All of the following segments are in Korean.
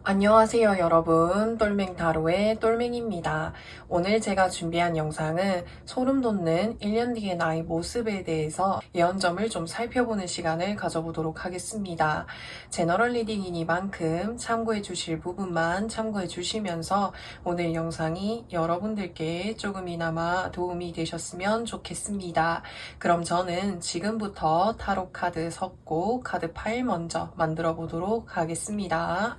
안녕하세요 여러분, 똘맹타로의 똘맹입니다. 오늘 제가 준비한 영상은 소름 돋는 1년 뒤의 나의 모습에 대해서 예언점을 좀 살펴보는 시간을 가져보도록 하겠습니다. 제너럴 리딩이니만큼 참고해 주실 부분만 참고해 주시면서 오늘 영상이 여러분들께 조금이나마 도움이 되셨으면 좋겠습니다. 그럼 저는 지금부터 타로 카드 섞고 카드 파일 먼저 만들어 보도록 하겠습니다.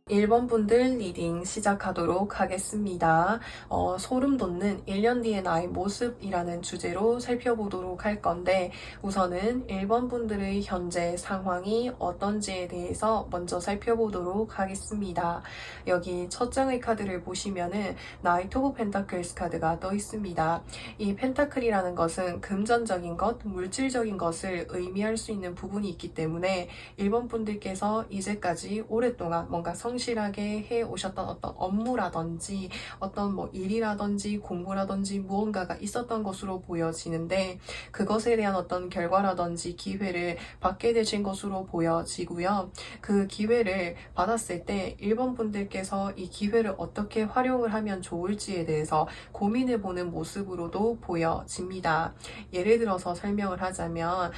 1번 분들 리딩 시작하도록 하겠습니다. 소름 돋는 1년 뒤의 나의 모습이라는 주제로 살펴보도록 할 건데 우선은 1번 분들의 현재 상황이 어떤지에 대해서 먼저 살펴보도록 하겠습니다. 여기 첫 장의 카드를 보시면은 나이트 오브 펜타클스 카드가 떠 있습니다. 이 펜타클이라는 것은 금전적인 것, 물질적인 것을 의미할 수 있는 부분이 있기 때문에 1번 분들께서 이제까지 오랫동안 뭔가 성실하게 해 오셨던 어떤 업무라든지 어떤 뭐 일이라든지 공부라든지 무언가가 있었던 것으로 보여지는데 그것에 대한 어떤 결과라든지 기회를 받게 되신 것으로 보여지고요. 그 기회를 받았을 때 1번 분들께서 이 기회를 어떻게 활용을 하면 좋을지에 대해서 고민해 보는 모습으로도 보여집니다. 예를 들어서 설명을 하자면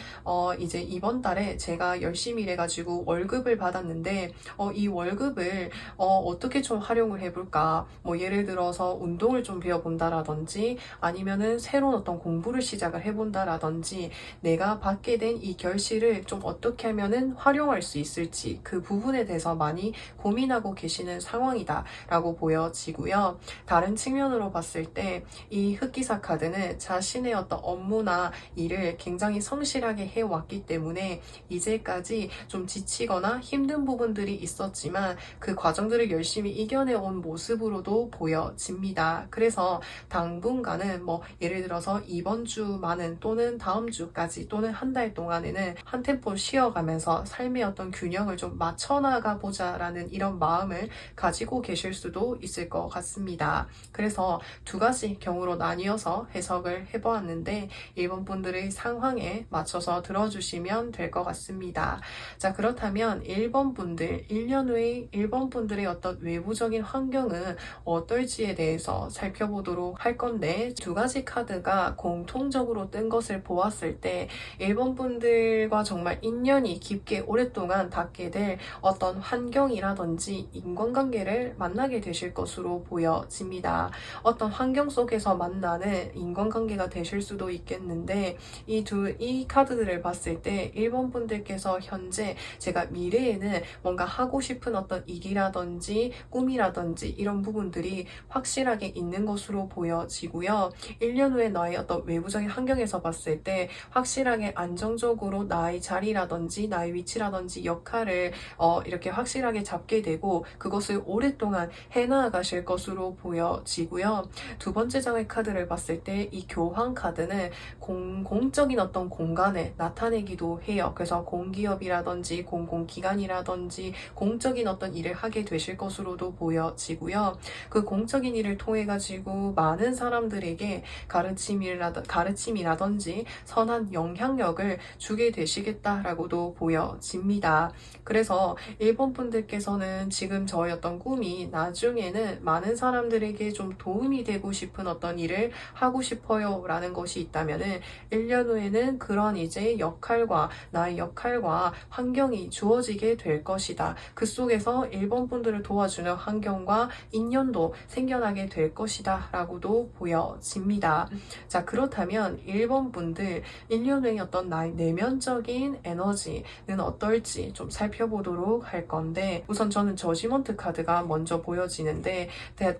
이제 이번 달에 제가 열심히 일해가지고 월급을 받았는데 이 월급을 어떻게 좀 활용을 해볼까? 뭐 예를 들어서 운동을 좀 배워본다라든지 아니면은 새로운 어떤 공부를 시작을 해본다라든지 내가 받게 된 이 결실을 좀 어떻게 하면은 활용할 수 있을지 그 부분에 대해서 많이 고민하고 계시는 상황이다라고 보여지고요. 다른 측면으로 봤을 때 이 흑기사 카드는 자신의 어떤 업무나 일을 굉장히 성실하게 해왔기 때문에 이제까지 좀 지치거나 힘든 부분들이 있었지만 그 과정들을 열심히 이겨내온 모습으로도 보여집니다. 그래서 당분간은 뭐 예를 들어서 이번 주만은 또는 다음 주까지 또는 한 달 동안에는 한 템포 쉬어가면서 삶의 어떤 균형을 좀 맞춰나가 보자라는 이런 마음을 가지고 계실 수도 있을 것 같습니다. 그래서 두 가지 경우로 나뉘어서 해석을 해보았는데 1번 분들의 상황에 맞춰서 들어주시면 될 것 같습니다. 자, 그렇다면 1번 분들, 1년 후에 1번 분들의 어떤 외부적인 환경은 어떨지에 대해서 살펴보도록 할 건데 두 가지 카드가 공통적으로 뜬 것을 보았을 때 1번 분들과 정말 인연이 깊게 오랫동안 닿게 될 어떤 환경이라든지 인간관계를 만나게 되실 것으로 보여집니다. 어떤 환경 속에서 만나는 인간관계가 되실 수도 있겠는데 이 카드들을 봤을 때 1번 분들께서 현재 제가 미래에는 뭔가 하고 싶은 어떤 일이라든지 꿈이라든지 이런 부분들이 확실하게 있는 것으로 보여지고요. 1년 후에 나의 어떤 외부적인 환경에서 봤을 때 확실하게 안정적으로 나의 자리라든지 나의 위치라든지 역할을 이렇게 확실하게 잡게 되고 그것을 오랫동안 해나가실 것으로 보여지고요. 두 번째 장의 카드를 봤을 때 이 교황 카드는 공적인 어떤 공간을 나타내기도 해요. 그래서 공기업이라든지 공공기관이라든지 공적인 어떤 일을 하게 되실 것으로도 보여지고요. 그 공적인 일을 통해 가지고 많은 사람들에게 가르침이라든지 선한 영향력을 주게 되시겠다라고도 보여집니다. 그래서 1번 분들께서는 지금 저의 어떤 꿈이 나중에는 많은 사람들에게 좀 도움이 되고 싶은 어떤 일을 하고 싶어요 라는 것이 있다면은 1년 후에는 그런 이제 나의 역할과 환경이 주어지게 될 것이다. 그 속에서 1번 분들을 도와주는 환경과 인연도 생겨나게 될 것이다 라고도 보여집니다. 자, 그렇다면 1번 분들 1년 후에 어떤 나의 내면적인 에너지는 어떨지 좀 살펴보도록 할 건데 우선 저는 저지먼트 카드가 먼저 보여지는데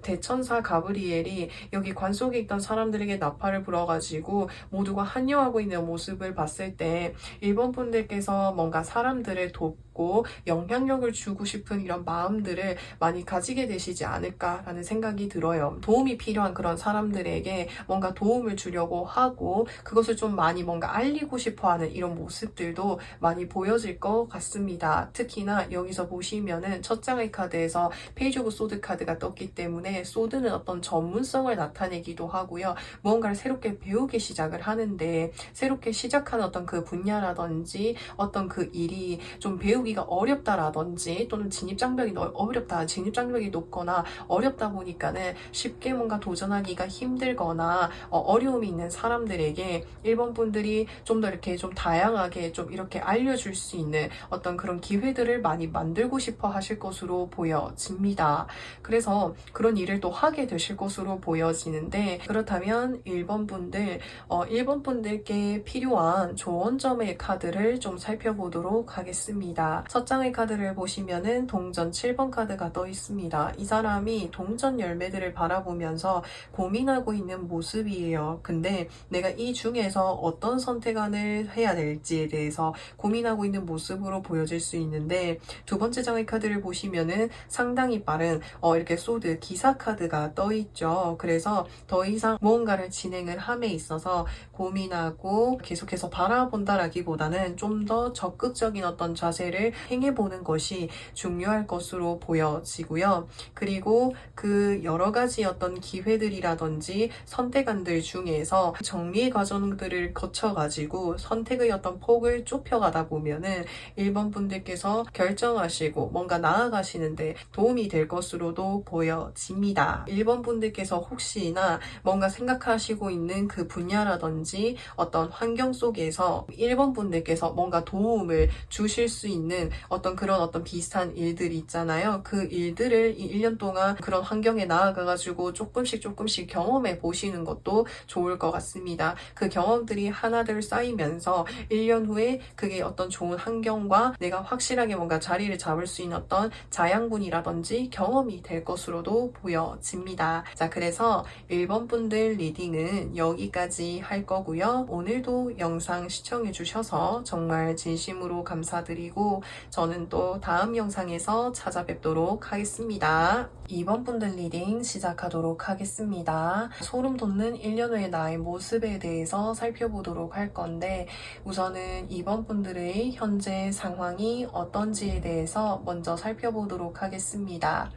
대천사 가브리엘이 여기 관 속에 있던 사람들에게 나팔을 불어가지고 모두가 환영하고 있는 모습을 봤을 때 1번 분들께서 뭔가 사람들을 돕고 싶고 영향력을 주고 싶은 이런 마음들을 많이 가지게 되시지 않을까라는 생각이 들어요. 도움이 필요한 그런 사람들에게 뭔가 도움을 주려고 하고 그것을 좀 많이 뭔가 알리고 싶어 하는 이런 모습들도 많이 보여질 것 같습니다. 특히나 여기서 보시면은 첫 장의 카드에서 페이지 오브 소드 카드가 떴기 때문에 소드는 어떤 전문성을 나타내기도 하고요. 무언가를 새롭게 배우기 시작을 하는데 새롭게 시작하는 어떤 그 분야라든지 어떤 그 일이 좀 배우기가 어렵다라든지 또는 진입장벽이 어렵다, 진입장벽이 높거나 어렵다 보니까는 쉽게 뭔가 도전하기가 힘들거나 어려움이 있는 사람들에게 1번 분들이 좀 더 이렇게 좀 다양하게 좀 이렇게 알려줄 수 있는 어떤 그런 기회들을 많이 만들고 싶어 하실 것으로 보여집니다. 그래서 그런 일을 또 하게 되실 것으로 보여지는데 그렇다면 1번 분들 1번 분들께 필요한 조언점의 카드를 좀 살펴보도록 하겠습니다. 첫 장의 카드를 보시면은 동전 7번 카드가 떠 있습니다. 이 사람이 동전 열매들을 바라보면서 고민하고 있는 모습이에요. 근데 내가 이 중에서 어떤 선택안을 해야 될지에 대해서 고민하고 있는 모습으로 보여질 수 있는데 두 번째 장의 카드를 보시면은 상당히 빠른 이렇게 소드 기사 카드가 떠 있죠. 그래서 더 이상 무언가를 진행을 함에 있어서 고민하고 계속해서 바라본다라기보다는 좀 더 적극적인 어떤 자세를 행해보는 것이 중요할 것으로 보여지고요. 그리고 그 여러 가지 어떤 기회들이라든지 선택안들 중에서 정리의 과정들을 거쳐가지고 선택의 어떤 폭을 좁혀가다 보면은 1번 분들께서 결정하시고 뭔가 나아가시는데 도움이 될 것으로도 보여집니다. 1번 분들께서 혹시나 뭔가 생각하시고 있는 그 분야라든지 어떤 환경 속에서 1번 분들께서 뭔가 도움을 주실 수 있는 어떤 그런 어떤 비슷한 일들이 있잖아요. 그 일들을 이 1년 동안 그런 환경에 나아가가지고 조금씩 경험해 보시는 것도 좋을 것 같습니다. 그 경험들이 하나둘 쌓이면서 1년 후에 그게 어떤 좋은 환경과 내가 확실하게 뭔가 자리를 잡을 수 있는 어떤 자양분이라든지 경험이 될 것으로도 보여집니다. 자, 그래서 1번 분들 리딩은 여기까지 할 거고요. 오늘도 영상 시청해 주셔서 정말 진심으로 감사드리고 저는 또 다음 영상에서 찾아뵙도록 하겠습니다. 2번 분들 리딩 시작하도록 하겠습니다. 소름 돋는 1년 후의 나의 모습에 대해서 살펴보도록 할 건데 우선은 2번 분들의 현재 상황이 어떤지에 대해서 먼저 살펴보도록 하겠습니다.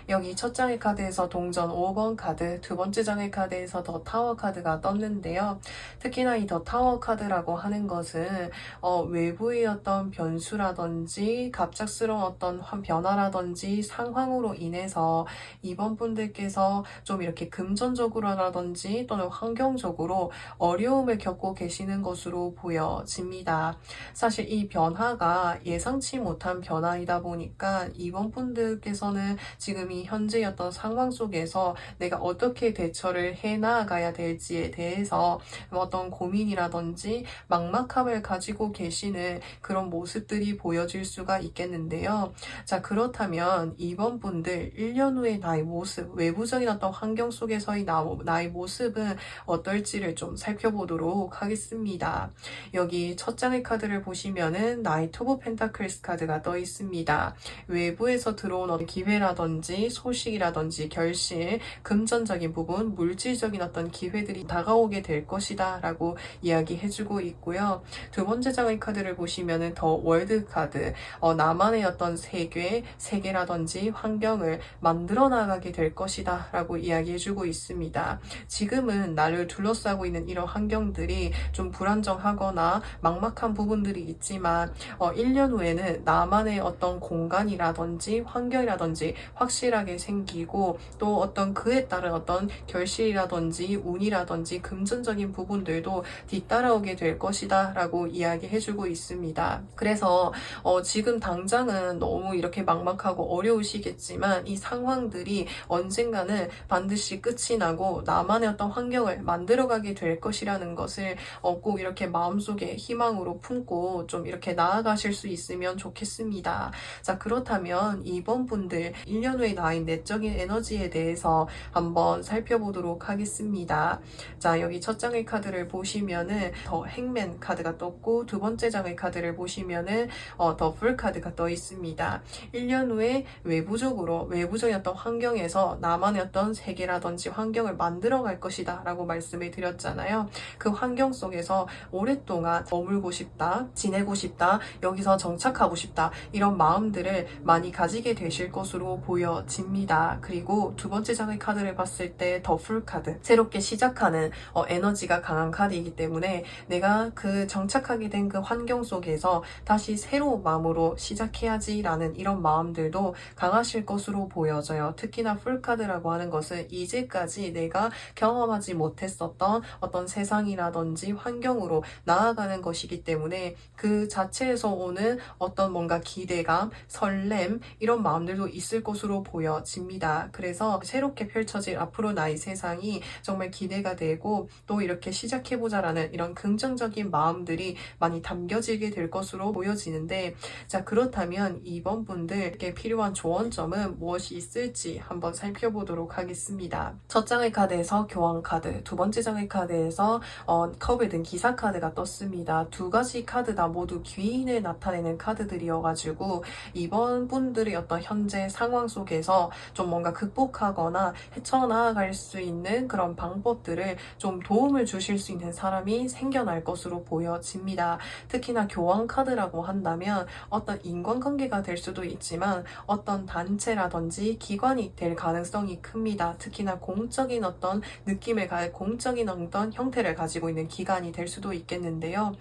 여기 첫 장의 카드에서 동전 5번 카드, 두 번째 장의 카드에서 더 타워 카드가 떴는데요. 특히나 이 더 타워 카드라고 하는 것은 외부의 어떤 변수라든지 갑작스러운 어떤 변화라든지 상황으로 인해서 이번 분들께서 좀 이렇게 금전적으로라든지 또는 환경적으로 어려움을 겪고 계시는 것으로 보여집니다. 사실 이 변화가 예상치 못한 변화이다 보니까 이번 분들께서는 지금 이 현재의 어떤 상황 속에서 내가 어떻게 대처를 해 나가야 될지에 대해서 어떤 고민이라든지 막막함을 가지고 계시는 그런 모습들이 보여질 수가 있겠는데요. 자, 그렇다면 이번 분들 1년 후의 나의 모습, 외부적인 어떤 환경 속에서의 나의 모습은 어떨지를 좀 살펴보도록 하겠습니다. 여기 첫 장의 카드를 보시면은 나이트 오브 펜타클스 카드가 떠 있습니다. 외부에서 들어온 어떤 기회라든지 소식이라든지 결실, 금전적인 부분, 물질적인 어떤 기회들이 다가오게 될 것이다 라고 이야기해주고 있고요. 두 번째 장의 카드를 보시면은 더 월드 카드, 나만의 어떤 세계라든지 환경을 만들어 나가게 될 것이다 라고 이야기해주고 있습니다. 지금은 나를 둘러싸고 있는 이런 환경들이 좀 불안정하거나 막막한 부분들이 있지만 1년 후에는 나만의 어떤 공간이라든지 환경이라든지 확실하게 생기고 또 어떤 그에 따른 어떤 결실이라든지 운이라든지 금전적인 부분들도 뒤따라오게 될 것이다 라고 이야기해주고 있습니다. 그래서 지금 당장은 너무 이렇게 막막하고 어려우시겠지만 이 상황들이 언젠가는 반드시 끝이 나고 나만의 어떤 환경을 만들어가게 될 것이라는 것을 꼭 이렇게 마음속에 희망으로 품고 좀 이렇게 나아가실 수 있으면 좋겠습니다. 자, 그렇다면 이번 분들 1년 후의 나인 내적인 에너지에 대해서 한번 살펴보도록 하겠습니다. 자, 여기 첫 장의 카드를 보시면은 더 행맨 카드가 떴고, 두 번째 장의 카드를 보시면은 더 풀 카드가 떠 있습니다. 1년 후에 외부적인 어떤 환경에서 나만의 어떤 세계라든지 환경을 만들어 갈 것이다 라고 말씀을 드렸잖아요. 그 환경 속에서 오랫동안 머물고 싶다, 지내고 싶다, 여기서 정착하고 싶다, 이런 마음들을 많이 가지게 되실 것으로 보여집니다. 그리고 두 번째 장의 카드를 봤을 때 더 풀 카드, 새롭게 시작하는 에너지가 강한 카드이기 때문에 내가 그 정착하게 된 그 환경 속에서 다시 새로운 마음으로 시작해야지라는 이런 마음들도 강하실 것으로 보여져요. 특히나 풀 카드라고 하는 것은 이제까지 내가 경험하지 못했었던 어떤 세상이라든지 환경으로 나아가는 것이기 때문에 그 자체에서 오는 어떤 뭔가 기대감, 설렘, 이런 마음들도 있을 것으로 보여집니다. 그래서 새롭게 펼쳐질 앞으로 나의 세상이 정말 기대가 되고, 또 이렇게 시작해보자라는 이런 긍정적인 마음들이 많이 담겨지게 될 것으로 보여지는데, 자, 그렇다면 이번 분들께 필요한 조언점은 무엇이 있을지 한번 살펴보도록 하겠습니다. 첫 장의 카드에서 교환 카드, 두 번째 장의 카드에서 컵을 든 기사 카드가 떴습니다. 두 가지 카드 다 모두 귀인을 나타내는 카드들이어가지고 이번 분들의 어떤 현재 상황 속에서 좀 뭔가 극복하거나 헤쳐나갈 수 있는 그런 방법들을 좀 도움을 주실 수 있는 사람이 생겨날 것으로 보여집니다. 특히나 교환 카드라고 한다면 어떤 인간관계가 될 수도 있지만 어떤 단체라든지 기관이 될 가능성이 큽니다. 특히나 공적인 어떤 공적인 어떤 형태를 가지고 있는 기관이 될 수도 있겠는데요.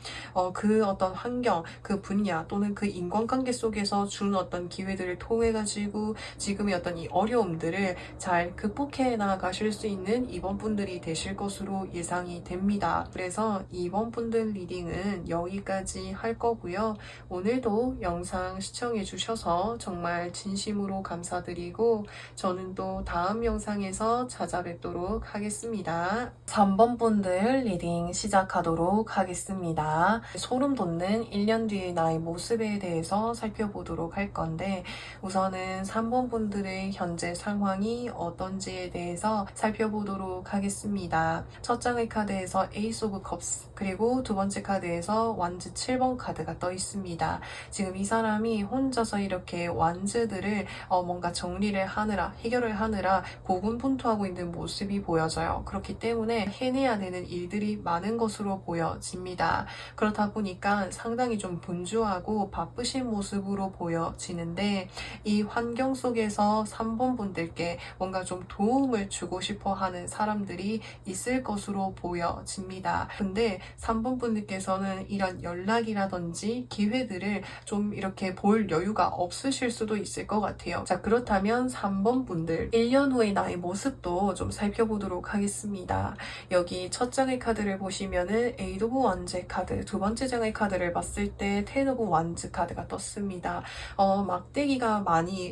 그 어떤 환경, 그 분야 또는 그 인간관계 속에서 주는 어떤 기회들을 통해 가지고 지금의 어떤 이 어려움들을 잘 극복해 나가실 수 있는 이번 분들이 되실 것으로 예상이 됩니다. 그래서 이번 분들 리딩은 여기까지 할 거고요. 오늘도 영상 시청해 주셔서 정말 진심으로 감사드리고 저는 또 다음 영상에서 찾아뵙도록 하겠습니다. 3번 분들 리딩 시작하도록 하겠습니다. 소름 돋는 1년 뒤의 나의 모습에 대해서 살펴보도록 할 건데, 우선은 3번 분들의 현재 상황이 어떤지에 대해서 살펴보도록 하겠습니다. 첫 장의 카드에서 에이스 오브 컵스, 그리고 두 번째 카드에서 완즈 7번 카드가 떠 있습니다. 지금 이 사람이 혼자서 이렇게 완즈들을 뭔가 정리를 하느라, 해결을 하느라 고군분투하고 있는 모습이 보여져요. 그렇기 때문에 해내야 되는 일들이 많은 것으로 보여집니다. 그렇다 보니까 상당히 좀 분주하고 바쁘신 모습으로 보여지는데, 이 환경 속에서 3번 분들께 뭔가 좀 도움을 주고 싶어 하는 사람들이 있을 것으로 보여집니다. 근데 3번 분들께서는 이런 연락이라든지 기회들을 좀 이렇게 볼 여유가 없으실 수도 있을 것 같아요. 자, 그렇다면 3번 분들 1년 후의 나의 모습도 좀 살펴보도록 하겠습니다. 여기 첫 장의 카드를 보시면은 에이드 오브 완즈 카드, 두 번째 장의 카드를 봤을 때 텐 오브 완즈 카드가 떴습니다.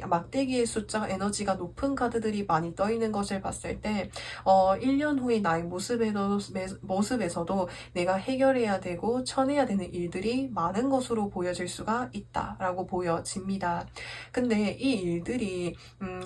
막대기의 숫자, 에너지가 높은 카드들이 많이 떠 있는 것을 봤을 때 1년 후의 나의 모습에서도 내가 해결해야 되고 쳐내야 되는 일들이 많은 것으로 보여질 수가 있다라고 보여집니다. 근데 이 일들이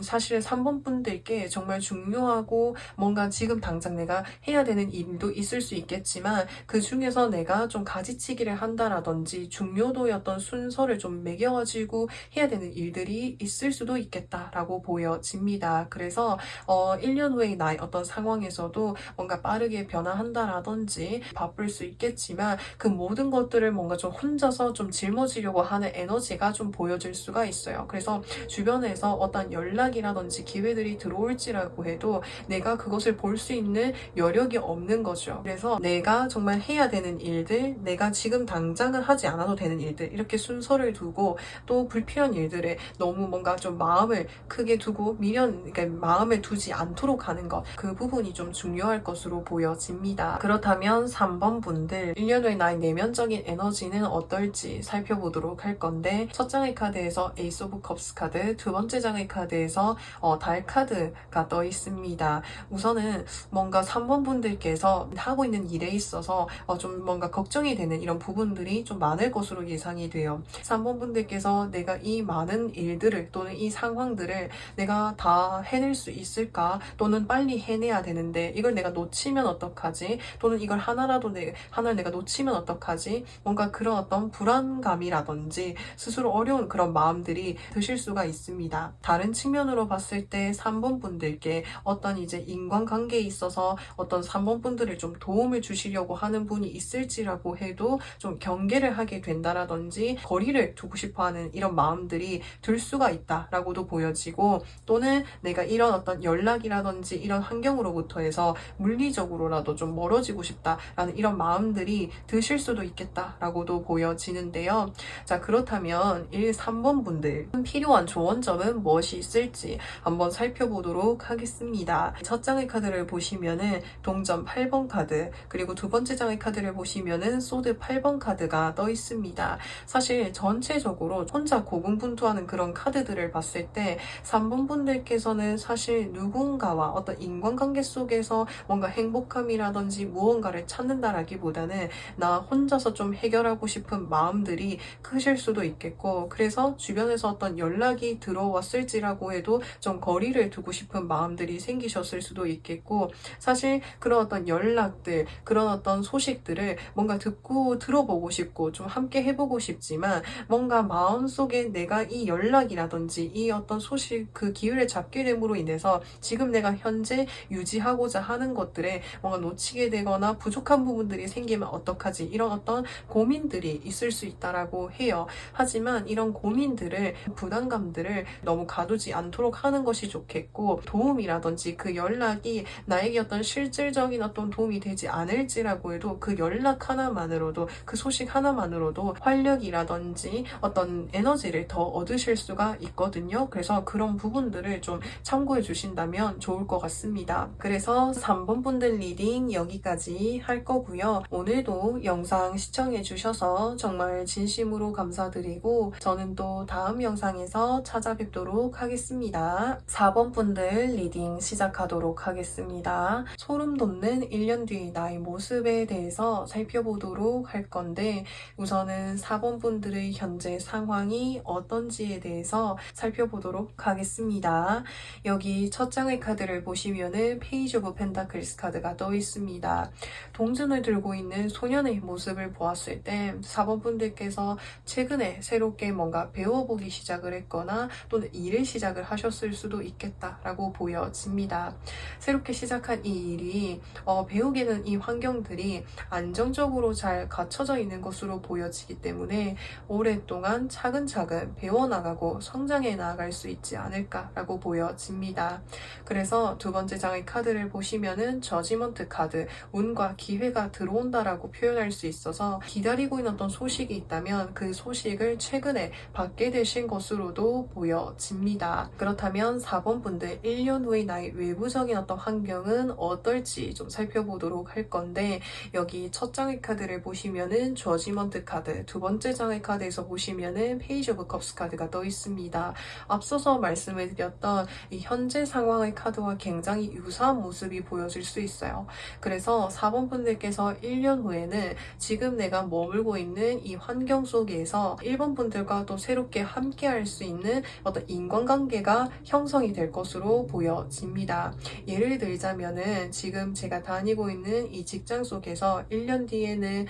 사실 3번 분들께 정말 중요하고 뭔가 지금 당장 내가 해야 되는 일도 있을 수 있겠지만, 그 중에서 내가 좀 가지치기를 한다라든지 중요도의 어떤 순서를 좀 매겨가지고 해야 되는 일들이 있을 수도 있겠다라고 보여집니다. 그래서 1년 후의 나의 어떤 상황에서도 뭔가 빠르게 변화한다라든지 바쁠 수 있겠지만, 그 모든 것들을 뭔가 좀 혼자서 좀 짊어지려고 하는 에너지가 좀 보여질 수가 있어요. 그래서 주변에서 어떤 연락이라든지 기회들이 들어올지라고 해도 내가 그것을 볼 수 있는 여력이 없는 거죠. 그래서 내가 정말 해야 되는 일들, 내가 지금 당장은 하지 않아도 되는 일들, 이렇게 순서를 두고 또 불필요한 일들에 너무 뭔가 좀 마음을 크게 두고 그러니까 마음을 두지 않도록 하는 것, 그 부분이 좀 중요할 것으로 보여집니다. 그렇다면 3번 분들 1년 후의 나의 내면적인 에너지는 어떨지 살펴보도록 할 건데, 첫 장의 카드에서 에이스 오브 컵스 카드, 두 번째 장의 카드에서 달 카드가 떠 있습니다. 우선은 뭔가 3번 분들께서 하고 있는 일에 있어서 좀 뭔가 걱정이 되는 이런 부분들이 좀 많을 것으로 예상이 돼요. 3번 분들께서 내가 이 많은 일들을 또는 이 상황들을 것들을 내가 다 해낼 수 있을까? 또는 빨리 해내야 되는데 이걸 내가 놓치면 어떡하지? 또는 이걸 하나를 내가 놓치면 어떡하지? 뭔가 그런 어떤 불안감이라든지 스스로 어려운 그런 마음들이 드실 수가 있습니다. 다른 측면으로 봤을 때 3번 분들께 어떤 이제 인간관계에 있어서 어떤 3번 분들을 좀 도움을 주시려고 하는 분이 있을지라고 해도 좀 경계를 하게 된다라든지 거리를 두고 싶어 하는 이런 마음들이 들 수가 있다라고도 보여지고, 또는 내가 이런 어떤 연락이라든지 이런 환경으로부터 해서 물리적으로라도 좀 멀어지고 싶다라는 이런 마음들이 드실 수도 있겠다라고도 보여지는데요. 자, 그렇다면 1, 3번 분들 필요한 조언점은 무엇이 있을지 한번 살펴보도록 하겠습니다. 첫 장의 카드를 보시면은 동전 8번 카드, 그리고 두 번째 장의 카드를 보시면은 소드 8번 카드가 떠 있습니다. 사실 전체적으로 혼자 고군분투하는 그런 카드들을 봤을 때 3번 분들께서는 사실 누군가와 어떤 인간관계 속에서 뭔가 행복함이라든지 무언가를 찾는다라기보다는 나 혼자서 좀 해결하고 싶은 마음들이 크실 수도 있겠고, 그래서 주변에서 어떤 연락이 들어왔을지라고 해도 좀 거리를 두고 싶은 마음들이 생기셨을 수도 있겠고, 사실 그런 어떤 연락들, 그런 어떤 소식들을 뭔가 들어보고 싶고 좀 함께 해보고 싶지만 뭔가 마음속에 내가 이 연락이라든지 이 어떤 소식, 그 기회를 잡게 됨으로 인해서 지금 내가 현재 유지하고자 하는 것들에 뭔가 놓치게 되거나 부족한 부분들이 생기면 어떡하지, 이런 어떤 고민들이 있을 수 있다라고 해요. 하지만 이런 고민들을, 부담감들을 너무 가두지 않도록 하는 것이 좋겠고, 도움이라든지 그 연락이 나에게 어떤 실질적인 어떤 도움이 되지 않을지라고 해도 그 연락 하나만으로도, 그 소식 하나만으로도 활력이라든지 어떤 에너지를 더 얻으실 수가 있거든요. 그래서 그런 부분들을 좀 참고해 주신다면 좋을 것 같습니다. 그래서 3번 분들 리딩 여기까지 할 거고요. 오늘도 영상 시청해 주셔서 정말 진심으로 감사드리고 저는 또 다음 영상에서 찾아뵙도록 하겠습니다. 4번 분들 리딩 시작하도록 하겠습니다. 소름 돋는 1년 뒤 나의 모습에 대해서 살펴보도록 할 건데, 우선은 4번 분들의 현재 상황이 어떤지에 대해서 살펴보도록 하겠습니다. 여기 첫 장의 카드를 보시면은 페이지 오브 펜타클스 카드가 떠 있습니다. 동전을 들고 있는 소년의 모습을 보았을 때 4번 분들께서 최근에 새롭게 뭔가 배워보기 시작을 했거나 또는 일을 시작을 하셨을 수도 있겠다라고 보여집니다. 새롭게 시작한 이 일이 배우게 된 이 환경들이 안정적으로 잘 갖춰져 있는 것으로 보여지기 때문에 오랫동안 차근차근 배워나가고 성장해 나갈 수 있지 않을까라고 보여집니다. 그래서 두 번째 장의 카드를 보시면은 저지먼트 카드, 운과 기회가 들어온다라고 표현할 수 있어서 기다리고 있는 어떤 소식이 있다면 그 소식을 최근에 받게 되신 것으로도 보여집니다. 그렇다면 4번 분들 1년 후의 나의 외부적인 어떤 환경은 어떨지 좀 살펴보도록 할 건데, 여기 첫 장의 카드를 보시면은 저지먼트 카드, 두 번째 장의 카드에서 보시면은 페이지 오브 컵스 카드가 떠 있습니다. 앞서서 말씀을 드렸던 이 현재 상황의 카드와 굉장히 유사한 모습이 보여질 수 있어요. 그래서 4번 분들께서 1년 후에는 지금 내가 머물고 있는 이 환경 속에서 1번 분들과 또 새롭게 함께 할 수 있는 어떤 인간관계가 형성이 될 것으로 보여집니다. 예를 들자면은 지금 제가 다니고 있는 이 직장 속에서 1년 뒤에는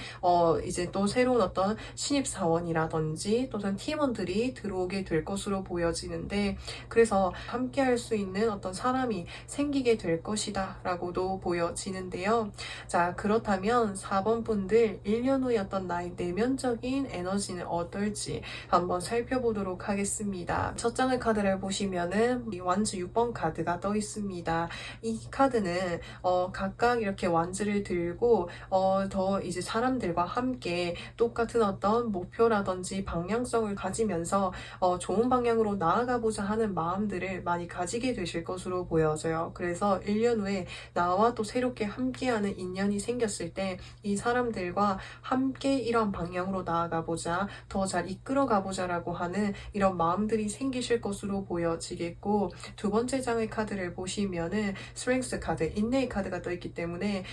이제 또 새로운 어떤 신입사원이라든지 또는 팀원들이 들어오게 될 것으로 보여지는데, 그래서 함께 할 수 있는 어떤 사람이 생기게 될 것이다 라고도 보여지는데요. 자, 그렇다면 4번 분들 1년 후에 어떤 나의 내면적인 에너지는 어떨지 한번 살펴보도록 하겠습니다. 첫 장의 카드를 보시면은 이 완즈 6번 카드가 떠 있습니다. 이 카드는 각각 이렇게 완즈를 들고 더 이제 사람들과 함께 똑같은 어떤 목표라든지 방향성을 가지면서 좋은 방향으로 나아가보자 하는 마음들을 많이 가지게 되실 것으로 보여져요. 그래서 1년 후에 나와 또 새롭게 함께하는 인연이 생겼을 때 이 사람들과 함께 이런 방향으로 나아가보자, 더 잘 이끌어가보자 라고 하는 이런 마음들이 생기실 것으로 보여지겠고, 두 번째 장의 카드를 보시면은 스트렝스 카드, 인내의 카드가 떠 있기 때문에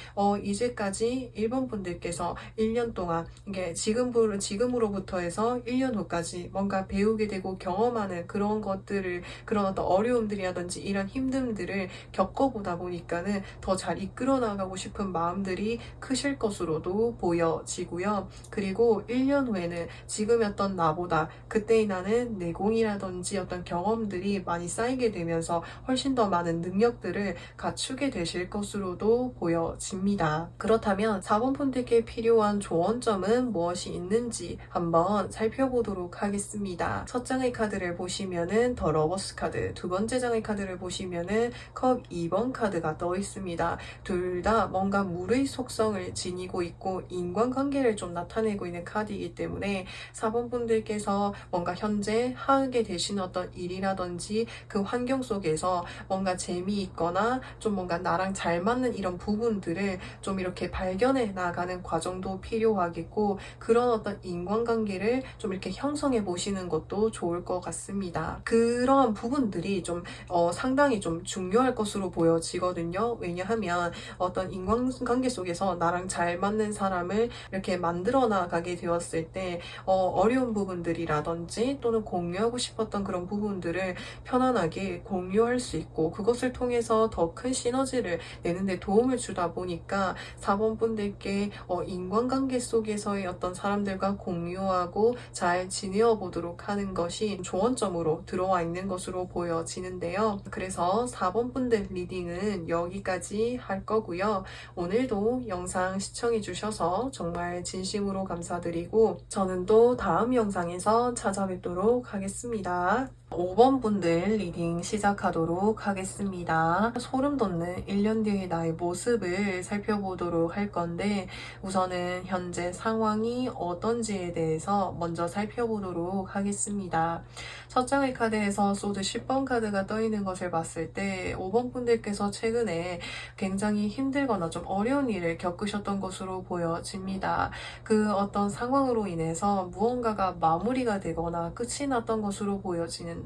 이제까지 1번 분들께서 1년 동안 이게 지금으로부터 해서 1년 후까지 뭔가 배우게 되고 경험하는 그런 것들 부분들을, 그런 어떤 어려움들이라든지 이런 힘듦들을 겪어보다 보니까는 더 잘 이끌어 나가고 싶은 마음들이 크실 것으로도 보여지고요. 그리고 1년 후에는 지금이었던 나보다 그때의 나는 내공이라든지 어떤 경험들이 많이 쌓이게 되면서 훨씬 더 많은 능력들을 갖추게 되실 것으로도 보여집니다. 그렇다면 4번 분들께 필요한 조언점은 무엇이 있는지 한번 살펴보도록 하겠습니다. 첫 장의 카드를 보시면은 더 러버스 카드, 두 번째 장의 카드를 보시면은 컵 2번 카드가 떠 있습니다. 둘 다 뭔가 물의 속성을 지니고 있고 인간관계를 좀 나타내고 있는 카드이기 때문에 4번 분들께서 뭔가 현재 하게 되신 어떤 일이라든지 그 환경 속에서 뭔가 재미있거나 좀 뭔가 나랑 잘 맞는 이런 부분들을 좀 이렇게 발견해 나가는 과정도 필요하겠고, 그런 어떤 인간관계를 좀 이렇게 형성해 보시는 것도 좋을 것 같습니다. 그러한 부분들이 좀 상당히 좀 중요할 것으로 보여지거든요. 왜냐하면 어떤 인간관계 속에서 나랑 잘 맞는 사람을 이렇게 만들어 나가게 되었을 때 어려운 부분들이라든지 또는 공유하고 싶었던 그런 부분들을 편안하게 공유할 수 있고, 그것을 통해서 더 큰 시너지를 내는데 도움을 주다 보니까 4번 분들께 인간관계 속에서의 어떤 사람들과 공유하고 잘 지내어 보도록 하는 것이 조언점으로 들어와 있는 것으로 보여지는데요. 그래서 4번 분들 리딩은 여기까지 할 거고요. 오늘도 영상 시청해 주셔서 정말 진심으로 감사드리고, 저는 또 다음 영상에서 찾아뵙도록 하겠습니다. 5번 분들 리딩 시작하도록 하겠습니다. 소름 돋는 1년 뒤의 나의 모습을 살펴보도록 할 건데, 우선은 현재 상황이 어떤지에 대해서 먼저 살펴보도록 하겠습니다. 첫 장의 카드에서 소드 10번 카드가 떠 있는 것을 봤을 때 5번 분들께서 최근에 굉장히 힘들거나 좀 어려운 일을 겪으셨던 것으로 보여집니다. 그 어떤 상황으로 인해서 무언가가 마무리가 되거나 끝이 났던 것으로 보여지는데,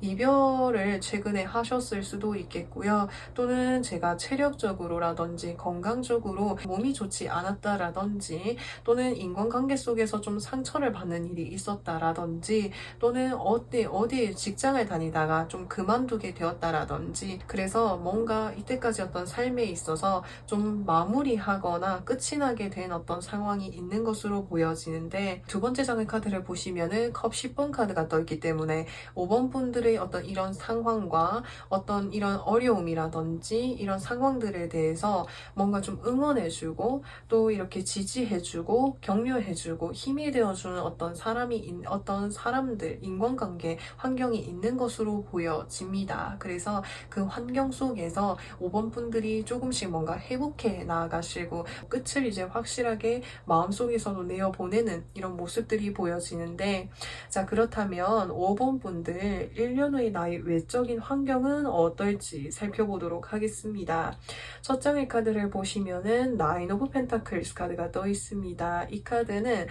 이별을 최근에 하셨을 수도 있겠고요. 또는 제가 체력적으로라든지 건강적으로 몸이 좋지 않았다라든지, 또는 인간관계 속에서 좀 상처를 받는 일이 있었다라든지, 또는 어디 직장을 다니다가 좀 그만두게 되었다라든지, 그래서 뭔가 이때까지 어떤 삶에 있어서 좀 마무리하거나 끝이 나게 된 어떤 상황이 있는 것으로 보여지는데, 두 번째 장의 카드를 보시면은 컵 10번 카드가 떠있기 때문에 5번 분들의 어떤 이런 상황과 어떤 이런 어려움이라든지 이런 상황들에 대해서 뭔가 좀 응원해주고 또 이렇게 지지해주고 격려해주고 힘이 되어주는 어떤 어떤 사람들, 인간관계, 환경이 있는 것으로 보여집니다. 그래서 그 환경 속에서 5번 분들이 조금씩 뭔가 회복해 나가시고 끝을 이제 확실하게 마음속에서도 내어보내는 이런 모습들이 보여지는데, 자, 그렇다면 5번 분들 1년 후의 나의 외적인 환경은 어떨지 살펴보도록 하겠습니다. 첫 장의 카드를 보시면은 나인 오브 펜타클스 카드가 떠 있습니다. 이 카드는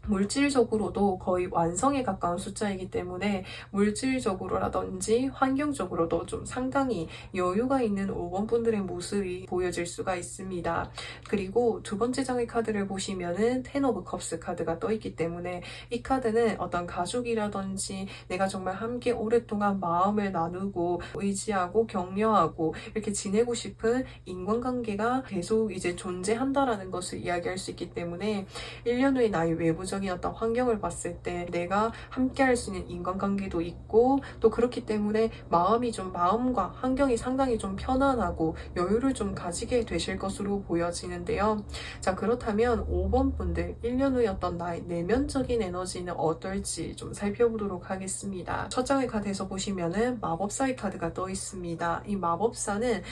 물질적으로도 거의 완성에 가까운 숫자이기 때문에 물질적으로라든지 환경적으로도 좀 상당히 여유가 있는 5번 분들의 모습이 보여질 수가 있습니다. 그리고 두 번째 장의 카드를 보시면은 텐 오브 컵스 카드가 떠 있기 때문에 이 카드는 어떤 가족이라든지 내가 정말 함께 오랫동안 마음을 나누고 의지하고 격려하고 이렇게 지내고 싶은 인간관계가 계속 이제 존재한다라는 것을 이야기할 수 있기 때문에 1년 후에 나의 외부적인 어떤 환경을 봤을 때 내가 함께 할 수 있는 인간관계도 있고, 또 그렇기 때문에 마음과 환경이 상당히 좀 편안하고 여유를 좀 가지게 되실 것으로 보여지는데요. 자, 그렇다면 5번 분들 1년 후의 어떤 나의 내면적인 에너지는 어떨지 좀 살펴보도록 하겠습니다. 첫 장의 카드에서 보시면은 마법사의 카드가 떠 있습니다. 이 마법사는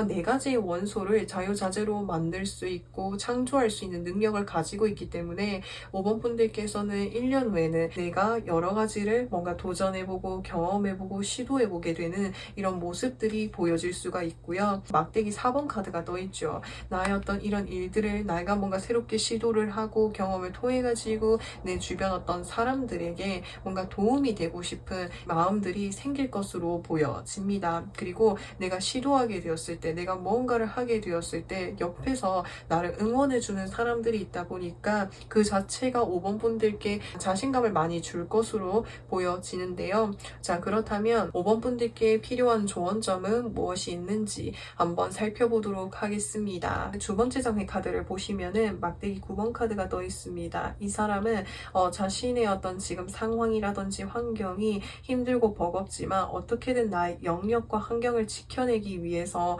네 가지의 원소를 자유자재로 만들 수 있고 창조할 수 있는 능력을 가지고 있기 때문에 5번 분들께서는 1년 후에는 내가 여러 가지를 뭔가 도전해보고 경험해보고 시도해보게 되는 이런 모습들이 보여질 수가 있고요. 막대기 4번 카드가 떠있죠. 나의 어떤 이런 일들을 내가 뭔가 새롭게 시도를 하고 경험을 통해 가지고 내 주변 어떤 사람들에게 뭔가 도움이 되고 싶은 마음들이 생길 것으로 보여집니다. 그리고 내가 시도하게 되었을 때, 내가 무언가를 하게 되었을 때 옆에서 나를 응원해주는 사람들이 있다 보니까 그 자체가 아마 5번 분들께 자신감을 많이 줄 것으로 보여지는데요. 자, 그렇다면 5번 분들께 필요한 조언점은 무엇이 있는지 한번 살펴보도록 하겠습니다. 두 번째 장의 카드를 보시면은 막대기 9번 카드가 떠 있습니다. 이 사람은 자신의 어떤 지금 상황이라든지 환경이 힘들고 버겁지만 어떻게든 나의 영역과 환경을 지켜내기 위해서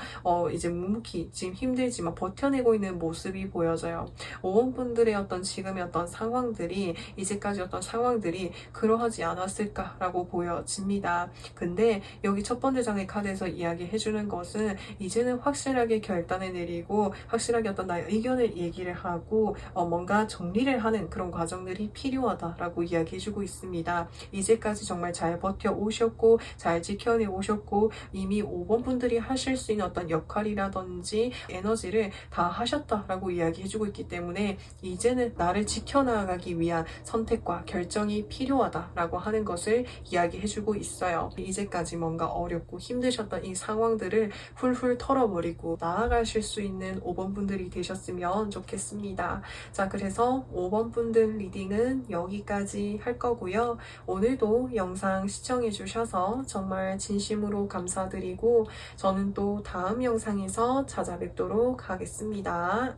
이제 묵묵히 지금 힘들지만 버텨내고 있는 모습이 보여져요. 5번 분들의 어떤 지금의 어떤 상황들이 이제까지 어떤 상황들이 그러하지 않았을까라고 보여집니다. 근데 여기 첫 번째 장의 카드에서 이야기해주는 것은 이제는 확실하게 결단을 내리고 확실하게 어떤 나의 의견을 얘기를 하고 뭔가 정리를 하는 그런 과정들이 필요하다라고 이야기해주고 있습니다. 이제까지 정말 잘 버텨오셨고 잘 지켜내 오셨고 이미 5번 분들이 하실 수 있는 어떤 역할이라든지 에너지를 다 하셨다라고 이야기해주고 있기 때문에 이제는 나를 지켜나가기 위한 선택과 결정이 필요하다라고 하는 것을 이야기해주고 있어요. 이제까지 뭔가 어렵고 힘드셨던 이 상황들을 훌훌 털어버리고 나아가실 수 있는 5번 분들이 되셨으면 좋겠습니다. 자, 그래서 5번 분들 리딩은 여기까지 할 거고요. 오늘도 영상 시청해주셔서 정말 진심으로 감사드리고 저는 또 다음 영상에서 찾아뵙도록 하겠습니다.